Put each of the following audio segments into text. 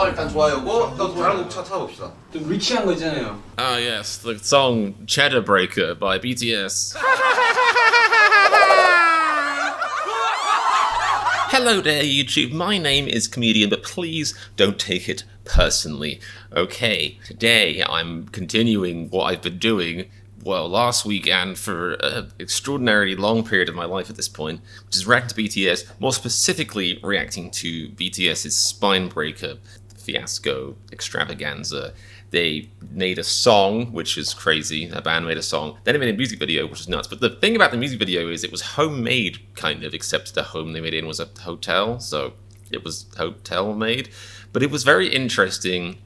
일단 좋아요고 또 다른 곡 찾아봅시다. 좀 리치한 거 있잖아요. Ah, yes, the song Cheddar Breaker by BTS. Hello there, YouTube. My name is Comedian, but please don't take it personally. Okay, today I'm continuing what I've been doing, well, last week and for an extraordinarily long period of my life at this point, which is reacting to BTS, more specifically reacting to BTS's Spinebreaker fiasco extravaganza. They made a song, which is crazy. A band made a song. Then they made a music video, which is nuts. But the thing about the music video is it was homemade, kind of, except the home they made it in was a hotel. So it was hotel made. But it was very interesting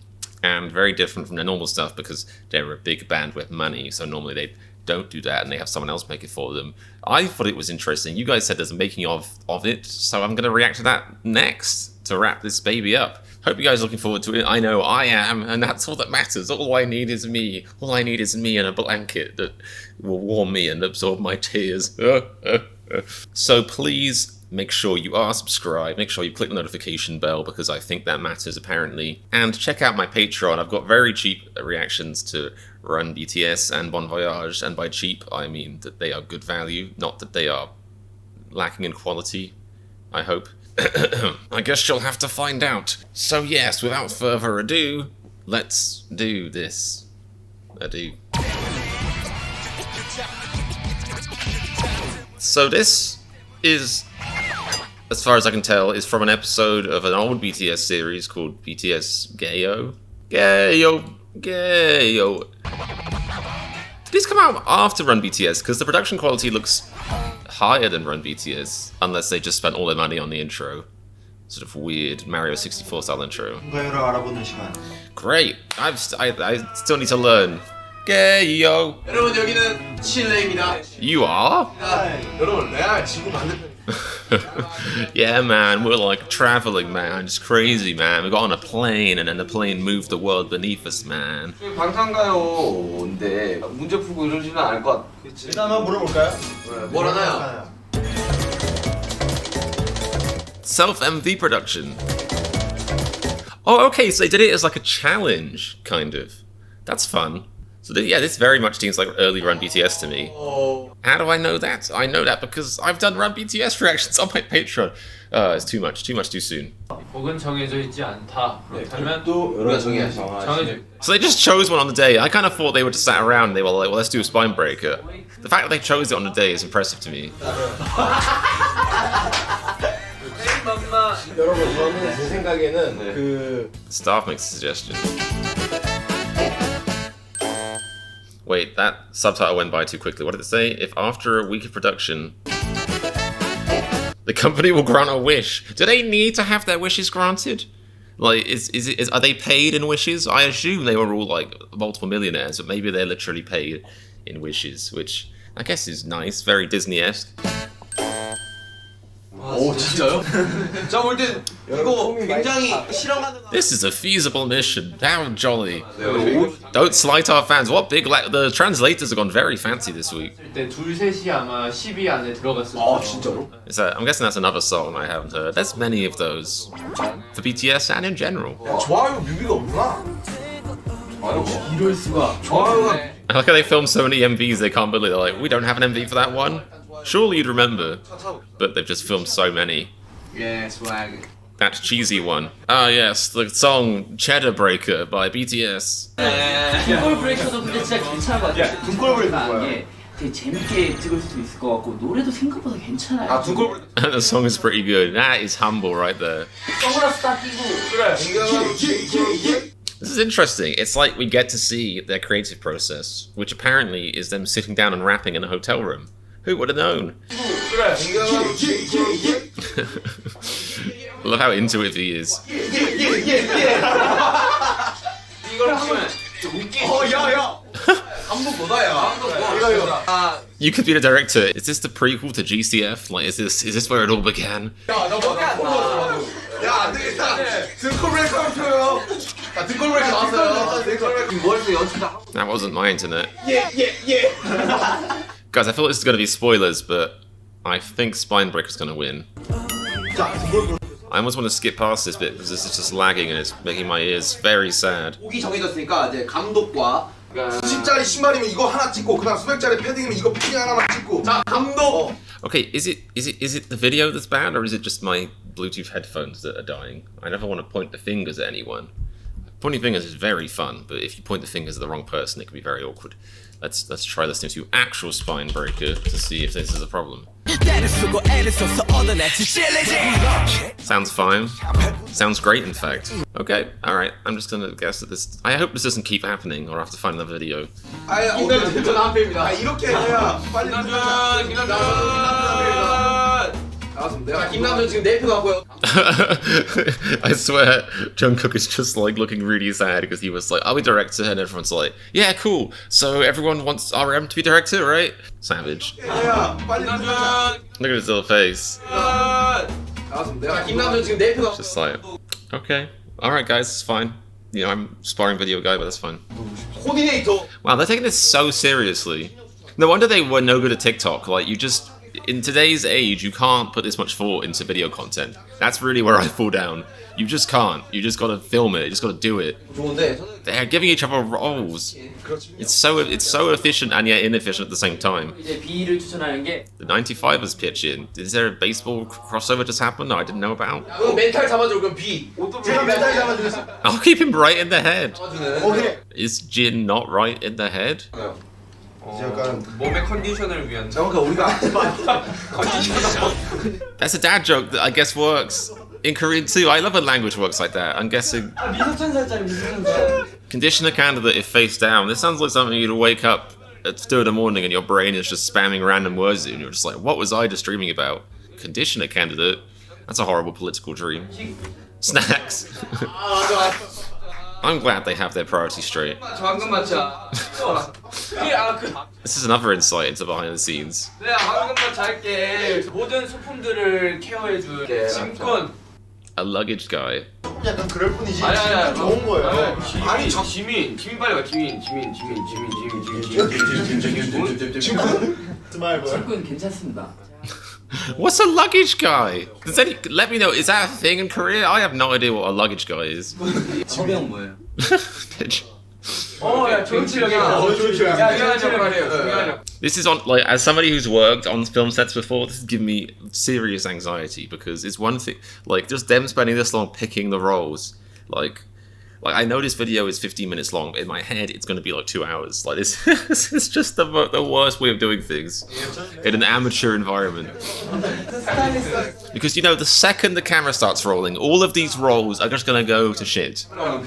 and very different from their normal stuff because they're a big band with money. So normally they don't do that and they have someone else make it for them. I thought it was interesting. You guys said there's a making of it. So I'm going to react to that next to wrap this baby up. Hope you guys are looking forward to it. I know I am, and that's all that matters. All I need is me. All I need is me and a blanket that will warm me and absorb my tears. So please make sure you are subscribed. Make sure you click the notification bell because I think that matters apparently. And check out my Patreon. I've got very cheap reactions to Run BTS and Bon Voyage. And by cheap, I mean that they are good value, not that they are lacking in quality, I hope. I guess you'll have to find out. So yes, without further ado, let's do this. So this is, as far as I can tell, is from an episode of an old BTS series called BTS GAYO. GAYO. Did this come out after Run BTS? Because the production quality looks higher than Run BTS, unless they just spent all their money on the intro. Sort of weird Mario 64 style intro. Great! I still need to learn. GAYO. 여러분 여기는 칠레입니다. You are? 여러분 내가 지구 만든. Yeah, man, we're like traveling, man. It's crazy, man. We got on a plane, and then the plane moved the world beneath us, man. 방탄가요인데 문제 풀고 이러지는 않을 것 같아. 일단 한번 물어볼까요? 뭐라나요? Self-MV production. Oh, okay, so they did it as like a challenge, kind of. That's fun. So yeah, this very much seems like early Run BTS to me. How do I know that? I know that because I've done Run BTS reactions on my Patreon. It's too much too soon. 곡은 정해져 있지 않다. 그렇다면 우리가 정해야지. So they just chose one on the day. I kind of thought they would just sat around and they were like, well, let's do a Spinebreaker. The fact that they chose it on the day is impressive to me. 여러분 저는 제 생각에는 그 Staff makes a suggestion. Wait, that subtitle went by too quickly. What did it say? If after a week of production, the company will grant a wish. Do they need to have their wishes granted? Like, are they paid in wishes? I assume they were all like multiple millionaires, but maybe they're literally paid in wishes, which I guess is nice, very Disney-esque. 오 진짜요? 저 볼 때 이거 굉장히 실험하는. This is a feasible mission. How jolly. Don't slight our fans. What big the translators have gone very fancy this week. 그때 둘 셋이 아마 10위 안에 들어갔을 거예요. 아 진짜로? I'm guessing that's another song I haven't heard. There's many of those for BTS and in general. 좋아요 뮤비가 없구나. 이럴 수가. 좋아요가. I like how they filmed so many MVs they can't believe they're like, we don't have an MV for that one. Surely you'd remember, but they've just filmed so many. Yeah, swag. That cheesy one. Ah, yes, the song Cheddar Breaker by BTS. 등골 브레이커도 근데 진짜 괜찮은 것 같아요. 등골 브레이커 게 뭐야? 되게 재밌게 찍을 수도 있을 것 같고 노래도 생각보다 괜찮아요. 아 등골 브레이커. The song is pretty good. That is humble right there. 선글라스 딱 끼고 그래. This is interesting. It's like we get to see their creative process, which apparently is them sitting down and rapping in a hotel room. Who would have known? 그래. I love how into it he is. 이걸 보면 웃기. 야야. 감독 뭐다야? 이거. You could be the director. Is this the prequel to GCF? Like, is this where it all began? 야, 너 뭐? 야, 안 되겠다. 등골 브레이커 쳐요. 아, 등골 브레이커 나왔어요. 머리에서 연출다. That wasn't my internet. 예. Guys, I thought this was going to be spoilers, but I think Spinebreaker's going to win. 자, 등골 브레이커. I almost want to skip past this bit because this is just lagging and it's making my ears very sad. 곡이 정해졌으니까 이제 감독과 수십짜리 신발이면 이거 하나 찍고 그다음 수백짜리 패딩이면 이거 패딩 하나만 찍고 자 감독 Okay, is it the video that's bad or is it just my Bluetooth headphones that are dying? I never want to point the fingers at anyone. Pointing fingers is very fun, but if you point the fingers at the wrong person, it can be very awkward. Let's try listening to actual Spine Breaker to see if this is a problem. Sounds fine. Sounds great, in fact. Okay, alright, I'm just gonna guess that this... I hope this doesn't keep happening, or I have to find another video. 이렇게 해야 빨리 김남준 지금 네이프 나고요. I swear, Jungkook is just like looking really sad because he was like, "Are we director?" and everyone's like, "Yeah, cool. So everyone wants RM to be director, right?" Savage. Look at his little face. 김남준 지금 네이프 나. Just like, okay, all right, guys, it's fine. You know, I'm sparring video guy, but that's fine. 코디네이터. Wow, they're taking this so seriously. No wonder they were no good at TikTok. Like, you just... In today's age, you can't put this much thought into video content. That's really where I fall down. You just can't. You just gotta film it. You just gotta do it. They're giving each other roles. It's so efficient and yet inefficient at the same time. 이제 B를 추천하는 게 The 95ers pitch in. Is there a baseball crossover just happened that I didn't know about? 멘탈 잡아줘 그럼 B. 제가 멘탈 잡아주겠어. I'll keep him right in the head. 오케이. Is Jin not right in the head? 몸의 컨디션을 위한. 정확히 우리가 That's a dad joke that I guess works in Korean too. I love when language works like that. I'm guessing 미소천사짜리 미소천사. condition a candidate if face down. This sounds like something you'd wake up at 2 in the morning and your brain is just spamming random words and you're just like, what was I just dreaming about? Condition a candidate? That's a horrible political dream. Snacks. I'm glad they have their priorities straight. 방금 맞자. This is another insight into behind the scenes. 내가 방금 맞자 할게. 모든 소품들을 케어해줄 짐꾼. A luggage guy. 약간 그럴 뿐이지. 아니. 좋은 거예요. 아니 지민 빨리 와 지민. 친구는 괜찮습니다. What's a luggage guy? Does any, let me know, is that a thing in Korea? I have no idea what a luggage guy is. 저병 뭐예요? 야 좋은 실력이야. This is on, like, as somebody who's worked on film sets before, this is giving me serious anxiety because it's one thing, like, just them spending this long picking the roles, like I know this video is 15 minutes long, but in my head it's going to be like 2 hours. Like this is just the worst way of doing things in an amateur environment. Because, you know, the second the camera starts rolling, all of these roles are just going to go to shit. 야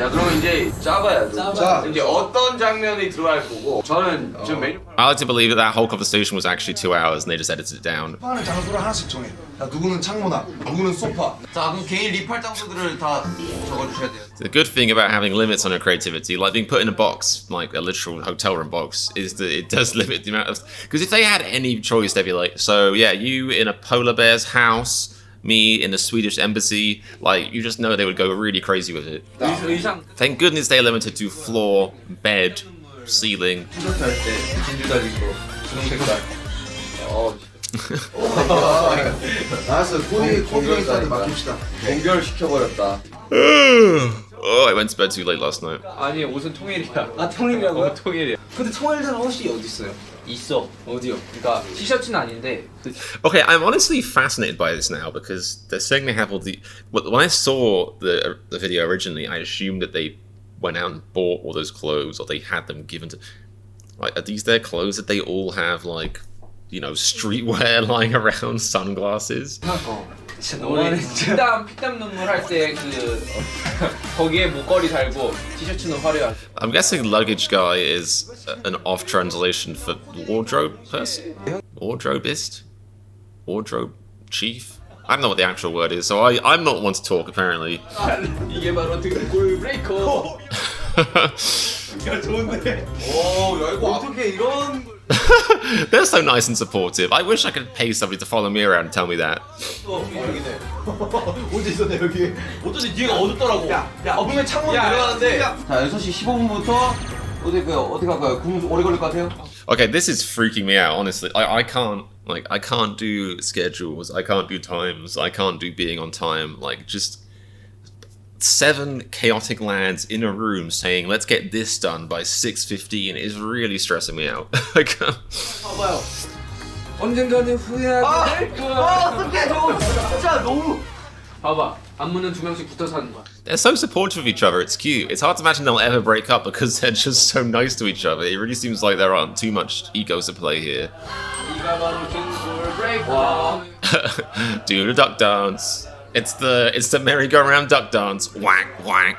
그럼 이제 짜봐야죠. 이제 어떤 장면이 들어갈 거고 저는 지금 메뉴. I like to believe that whole conversation was actually 2 hours and they just edited it down. 하는 장소를 하나씩 정해. 야, 누구는 창문앞, 누구는 소파. 자, 그럼 개인 리팔 장소들을 다 적어주셔야 돼요. The good thing about having limits on your creativity, like being put in a box, like a literal hotel room box, is that it does limit the amount of... Because if they had any choice, they'd be like, so yeah, you in a polar bear's house, me in a Swedish embassy, like, you just know they would go really crazy with it. 의상 Thank goodness they're limited to floor, bed, ceiling. 티셔츠 할때 진주 달리고 분홍색깔. 알았어, 코디네이터한테 맡깁시다. 연결시켜버렸다. Oh, I went to bed too late last night. 아니 옷은 통일이야. 아 통일이라고요? 통일이야. 근데 통일된 옷이 어디 있어요? 있어. 어디요? 그러니까 티셔츠는 아닌데 Okay, I'm honestly fascinated by this now because they're saying they have all the... When I saw the video originally, I assumed that they went out and bought all those clothes or they had them given to... Like, are these their clothes that they all have, like, you know, streetwear lying around, sunglasses? 진짜 너무하네 진짜. 피땀 눈물 할 때 그 거기에 목걸이 달고 티셔츠는 화려하지. I'm guessing luggage guy is an off translation for wardrobe person? Wardrobeist? Wardrobe chief? I don't know what the actual word is, so I'm not one to talk apparently. 이게 바로 등골 브레이커. 야, 좋은데. 오, 야, 이거 어떻게 이런... They're so nice and supportive. I wish I could pay somebody to follow me around and tell me that. 어디 있었네, 여기. 어쩐지 뒤가 어둡더라고. 야, 분명히 창문 내려가는데. 자, 6시 15분부터 어디 갈까요? 오래 걸릴 것 같아요? Okay, this is freaking me out, honestly. I can't Like, I can't do schedules, I can't do times, I can't do being on time. Like, just 7 chaotic lads in a room saying, let's get this done by 6:15 is really stressing me out. I can't. 봐봐요. 언젠가는 후회하게 될 거야. 어떡해, 저 진짜 너무. 봐봐, 안무는 2명씩 붙어서 하는 거야. They're so supportive of each other, it's cute. It's hard to imagine they'll ever break up because they're just so nice to each other. It really seems like there aren't too much egos at play here. 네가 바로 킹볼 브레이커. Do the duck dance. It's the merry-go-round duck dance. Whack, whack.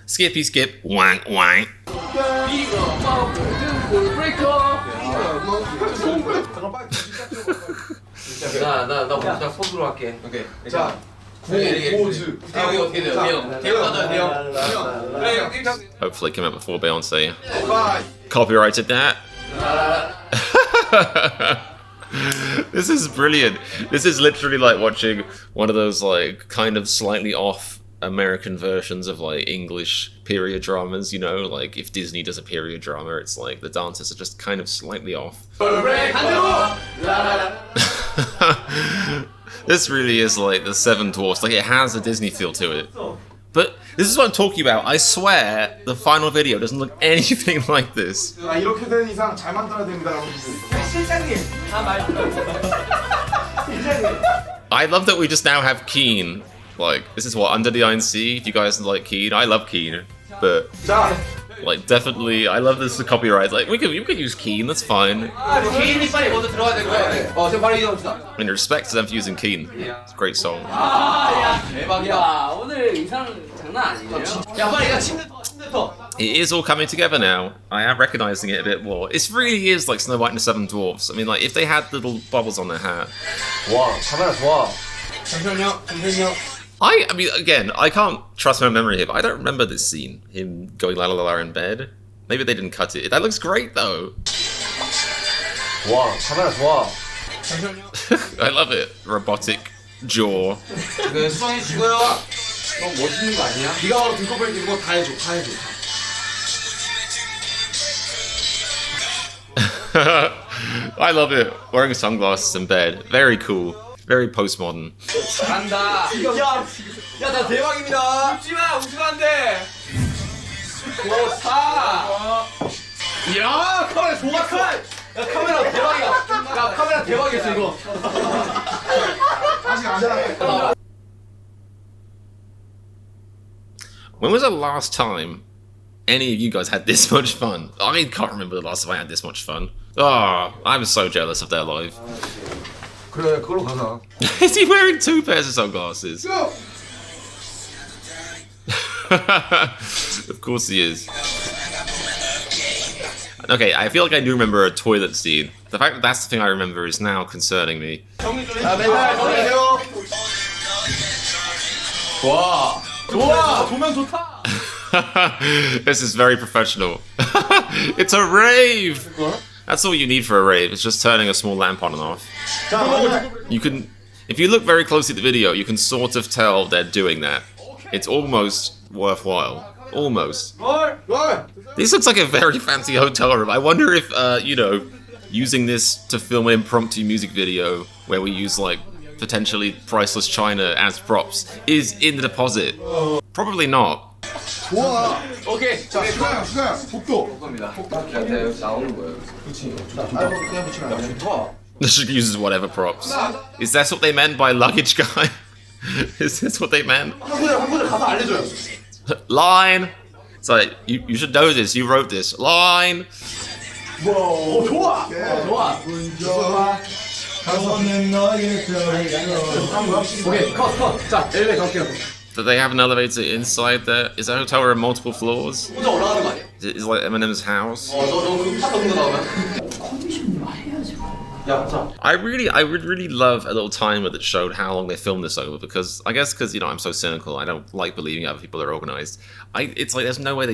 Skippy skip, whack, whack. 네가 바로 킹볼 브레이커. 나 먼저 손으로 할게. 오케이. 자, 포즈. 대형이 어떻게 돼요? 대형 가자, 대형. 그래, 형. Hopefully came out before Beyonce. 5. Copyrighted that. This is brilliant. This is literally like watching one of those like kind of slightly off American versions of like English period dramas, you know, like if Disney does a period drama, it's like the dances are just kind of slightly off. This really is like the Seven Dwarfs, like it has a Disney feel to it. But this is what I'm talking about. I swear the final video doesn't look anything like this. 이렇게 된 이상 잘 만들어야 됩니다, 여러분들. 실장님, 다 I love that we just now have Keen. Like, this is what, Under the Iron Sea? If you guys like Keen, I love Keen. But, 자, like, definitely, I love this copyright. Like, we could use Keen, that's fine. 개인이 빨리 먼저 들어가야 될 거야. 지금 바로 이동합시다. And respect to them for using Keen. It's a great song. 야, 대박이야. 오늘 의상 장난 아니에요? 야, 빨리 가 침대 터. It is all coming together now. I am recognizing it a bit more. It really is like Snow White and the Seven Dwarfs. I mean, like, if they had little bubbles on their hat. 와, 카메라 좋아. 잠시만요. I mean, again, I can't trust my memory here, but I don't remember this scene. Him going la la la in bed. Maybe they didn't cut it. That looks great, though. 와, 카메라 좋아. I love it. Robotic jaw. 수정해 주고요. 너무 멋있는 거 아니야? 네가 바로 등꺼풀 들고 다 해줘, 다 해줘. I love it. Wearing sunglasses in bed. Very cool. Very postmodern. 잘한다. 야, 나 대박입니다. 웃지마 안 돼. 좋다. 야, 카메라 좋았어. 야, 카메라 대박이야. 야, 카메라 대박이었어 이거. 아직 안 잘하네. When was the last time any of you guys had this much fun? I can't remember the last time I had this much fun. Oh, I'm so jealous of their life. 그래, 그걸로 가자. Is he wearing 2 pairs of sunglasses? Of course he is. Okay, I feel like I do remember a toilet scene. The fact that that's the thing I remember is now concerning me. 자, 맨날 정리해요. 좋아. 조명 좋다. This is very professional. It's a rave! That's all you need for a rave. It's just turning a small lamp on and off. You can, if you look very closely at the video, you can sort of tell they're doing that. It's almost worthwhile. Almost. This looks like a very fancy hotel room. I wonder if, you know, using this to film an impromptu music video where we use, like, potentially priceless china as props is in the deposit. Probably not. 좋아. 오케이. 자, 수가야, 복도. 겁니다. 여기 나오는 거예요. 그렇지. 그냥 붙이면 안 돼. 좋다. She uses whatever props. Is that what they meant by luggage guy? Is this what they meant? 한 분을 가서 알려줘요. Line! It's like, you should know this, you wrote this. Line! 오, 좋아. 좋아. 오케이, 컷. 자, 엘리베이터 갈게요. Do they have an elevator inside there? Is that hotel room multiple floors? 혼자 올라가는 거 아니야? Is it like Eminem's house? 너 그 파 정도 나오면? 컨디션 말해야지. 야, 자. I would really love a little timer that showed how long they filmed this over, because I guess because, you know, I'm so cynical, I don't like believing other people are organized. It's like there's no way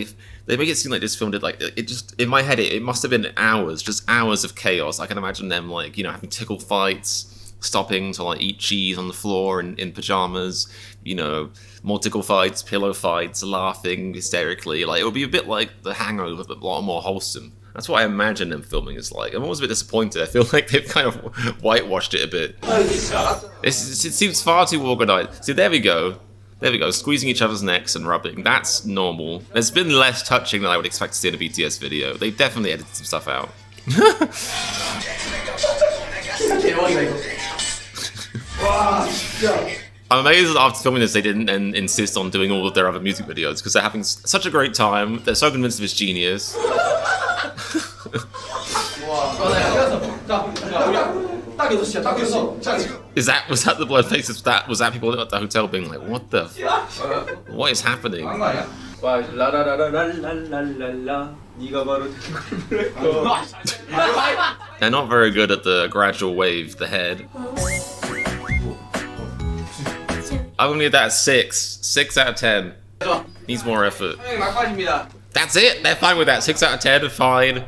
they make it seem like this filmed it, like, it just, in my head, it must have been hours, just hours of chaos. I can imagine them, like, you know, having tickle fights, stopping to, like, eat cheese on the floor in pajamas, you know, more tickle fights, pillow fights, laughing hysterically. Like, it would be a bit like The Hangover, but a lot more wholesome. That's what I imagine them filming is like. I'm always a bit disappointed. I feel like they've kind of whitewashed it a bit. It seems far too organized. See, there we go. There we go, squeezing each other's necks and rubbing. That's normal. There's been less touching than I would expect to see in a BTS video. They definitely edited some stuff out. I'm amazed that after filming this they didn't then insist on doing all of their other music videos because they're having such a great time. They're so convinced of his genius. Was that the blood faces? Was that people at the hotel being like, what the? What is happening? They're not very good at the gradual wave, the head. I'm gonna give that a 6. 6 out of 10. Needs more effort. That's it. They're fine with that. 6 out of 10. Fine.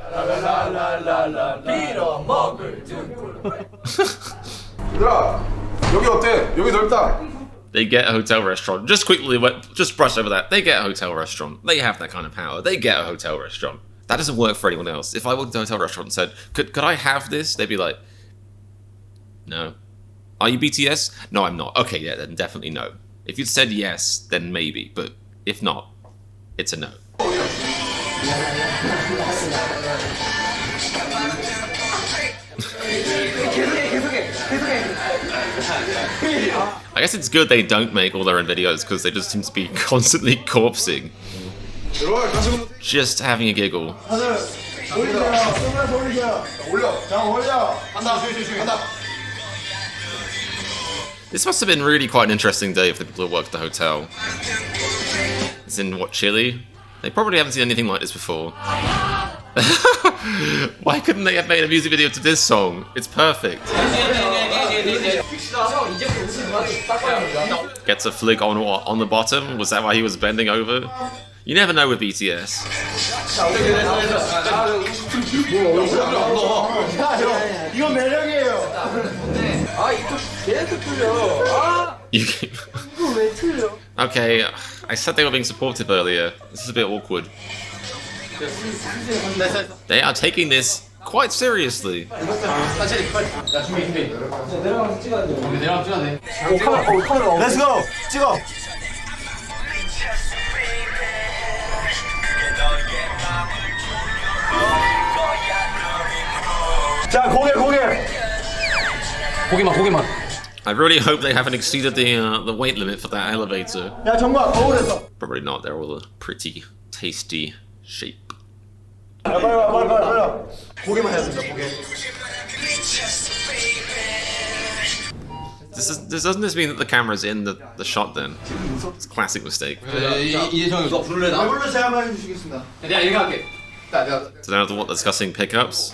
얘들아, 여기 어때? 여기 넓다. They get a hotel restaurant. Just quickly, just brush over that. They get a hotel restaurant. They have that kind of power. They get a hotel restaurant. That doesn't work for anyone else. If I walked to a hotel restaurant and said, could I have this? They'd be like, no. Are you BTS? No, I'm not. Okay, yeah, then definitely no. If you'd said yes, then maybe. But if not, it's a no. I guess it's good they don't make all their own videos because they just seem to be constantly corpsing. Just having a giggle. This must have been really quite an interesting day for the people who work at the hotel. It's in, what, Chile? They probably haven't seen anything like this before. Why couldn't they have made a music video to this song? It's perfect. Gets a flick on what? On the bottom? Was that why he was bending over? You never know with BTS. Okay, I said they were being supportive earlier. This is a bit awkward. They are taking this quite seriously. Let's go. 찍어. 자, 고개만. I really hope they haven't exceeded the weight limit for that elevator. 야, 정말 거울에서. Probably not. They're all a pretty tasty shape. 빨리. 고개만 해야 된다, 고개. Doesn't this mean that the camera's in the shot then? It's a classic mistake. 이제 형 이거 부를래 나? 물로 제가 한번 해주시겠습니다. 내가 얘기할게. So now they're discussing pickups.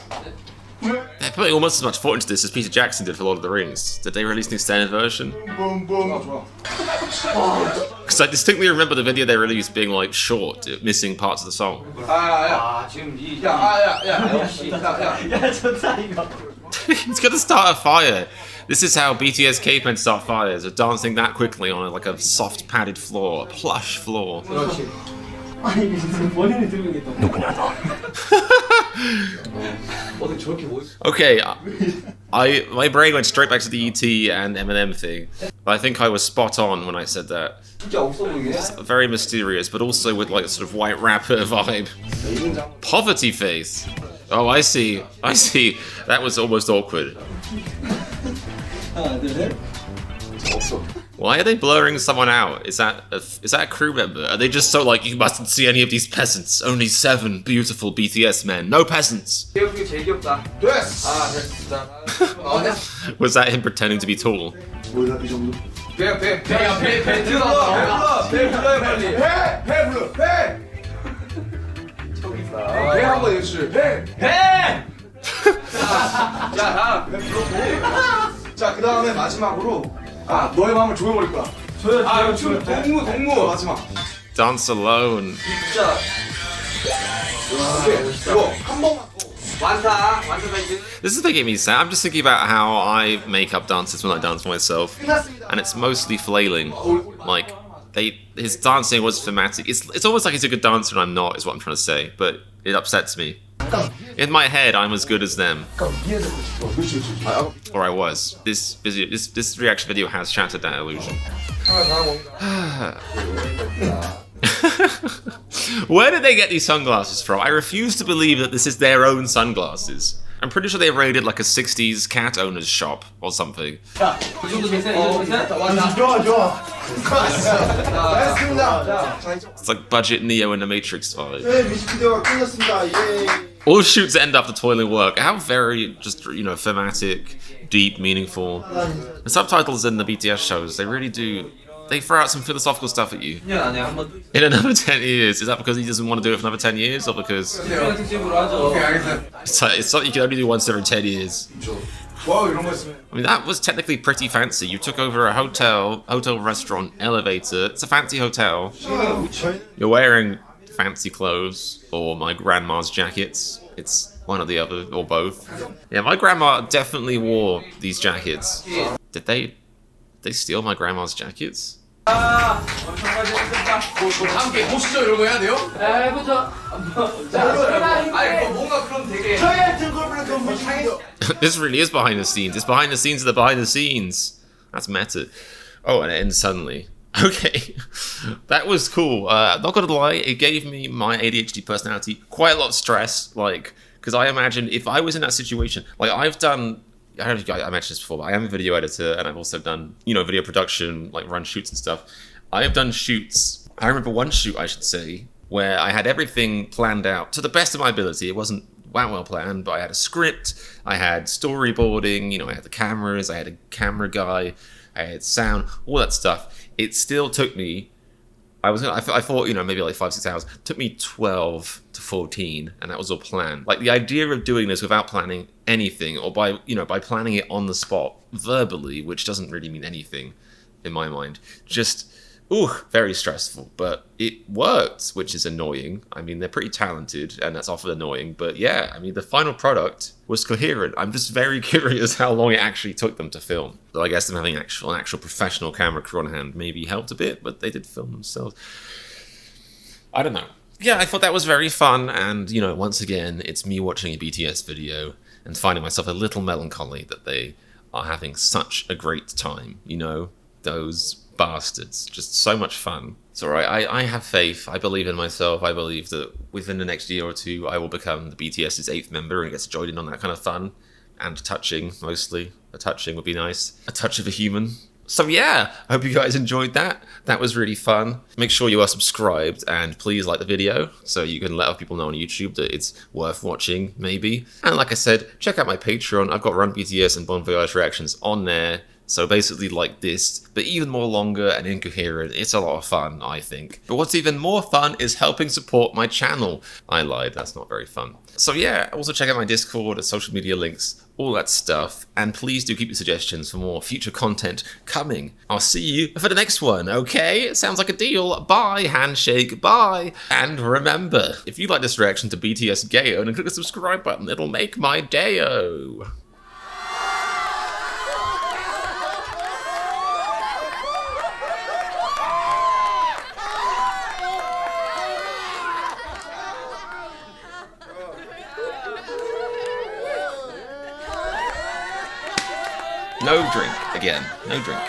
They're putting almost as much thought into this as Peter Jackson did for Lord of the Rings. Did they release an extended version? 좋아. Because I distinctly remember the video they released being like short, missing parts of the song. He's gonna start a fire. This is how BTS K-men start fires, are dancing that quickly on like a soft padded floor, a plush floor. Okay, my brain went straight back to the ET and Eminem thing. I think I was spot on when I said that. It's very mysterious, but also with like a sort of white rapper vibe. Poverty face. Oh, I see. That was almost awkward. Why are they blurring someone out? Is that a crew member? Are they just so like, you mustn't see any of these peasants? Only 7 beautiful BTS men. No peasants! Was that him pretending to be tall? 자, 그 다음에 마지막으로 너의 마음을 조여버릴 거야. 동무 마지막. Dance alone. 이거 한 번만. This is making me sad. I'm just thinking about how I make up dances when I dance for myself, and it's mostly flailing. Like his dancing was thematic. It's almost like he's a good dancer and I'm not, is what I'm trying to say. But it upsets me. In my head, I'm as good as them. Or I was. This reaction video has shattered that illusion. Where did they get these sunglasses from? I refuse to believe that this is their own sunglasses. I'm pretty sure they raided like a 60s cat owner's shop or something. It's like budget Neo in the Matrix vibe. All shoots end after toiling work. How very just, you know, thematic, deep, meaningful. The subtitles in the BTS shows, they really do. They throw out some philosophical stuff at you. In another 10 years, is that because he doesn't want to do it for another 10 years, or because it's something you can only do once every 10 years? I mean, that was technically pretty fancy. You took over a hotel, restaurant, elevator. It's a fancy hotel. You're wearing fancy clothes, or my grandma's jackets. It's one or the other, or both. Yeah, my grandma definitely wore these jackets. Did they steal my grandma's jackets? 함께 보시죠 이런 거 해야 돼요? 해보자. 아니 뭔가 그럼 되게 This really is behind the scenes. It's behind the scenes of the behind the scenes. That's meta. Oh, and it ends suddenly. Okay, that was cool. Not gonna lie, it gave me my ADHD personality quite a lot of stress. Like, because I imagine if I was in that situation, like I've done. I don't know if I mentioned this before, but I am a video editor and I've also done, you know, video production, like run shoots and stuff. I have done shoots. I remember one shoot, I should say, where I had everything planned out to the best of my ability. It wasn't that well planned, but I had a script, I had storyboarding, you know, I had the cameras, I had a camera guy, I had sound, all that stuff. It still took me, I thought, you know, maybe like 5-6 hours. It took me 12 to 14, and that was all planned. Like the idea of doing this without planning anything, or by planning it on the spot verbally, which doesn't really mean anything in my mind. Just, very stressful. But it worked, which is annoying. I mean, they're pretty talented, and that's often annoying. But yeah, I mean, the final product was coherent. I'm just very curious how long it actually took them to film. So I guess them having an actual professional camera crew on hand maybe helped a bit, but they did film themselves. I don't know. Yeah, I thought that was very fun, and, you know, once again, it's me watching a BTS video and finding myself a little melancholy that they are having such a great time, you know? Those bastards. Just so much fun. It's alright, I have faith, I believe in myself, I believe that within the next year or two, I will become the BTS's 8th member and get to join in on that kind of fun. And touching, mostly. A touching would be nice. A touch of a human. So yeah, I hope you guys enjoyed that. That was really fun. Make sure you are subscribed and please like the video so you can let other people know on YouTube that it's worth watching, maybe. And like I said, check out my Patreon. I've got Run BTS and Bon Voyage reactions on there. So basically like this, but even more longer and incoherent. It's a lot of fun, I think. But what's even more fun is helping support my channel. I lied, that's not very fun. So yeah, also check out my Discord, social media links, all that stuff. And please do keep your suggestions for more future content coming. I'll see you for the next one, okay? Sounds like a deal. Bye, handshake, bye. And remember, if you like this reaction to BTS GAYO, then click the subscribe button. It'll make my day-o. No drink again. No drink.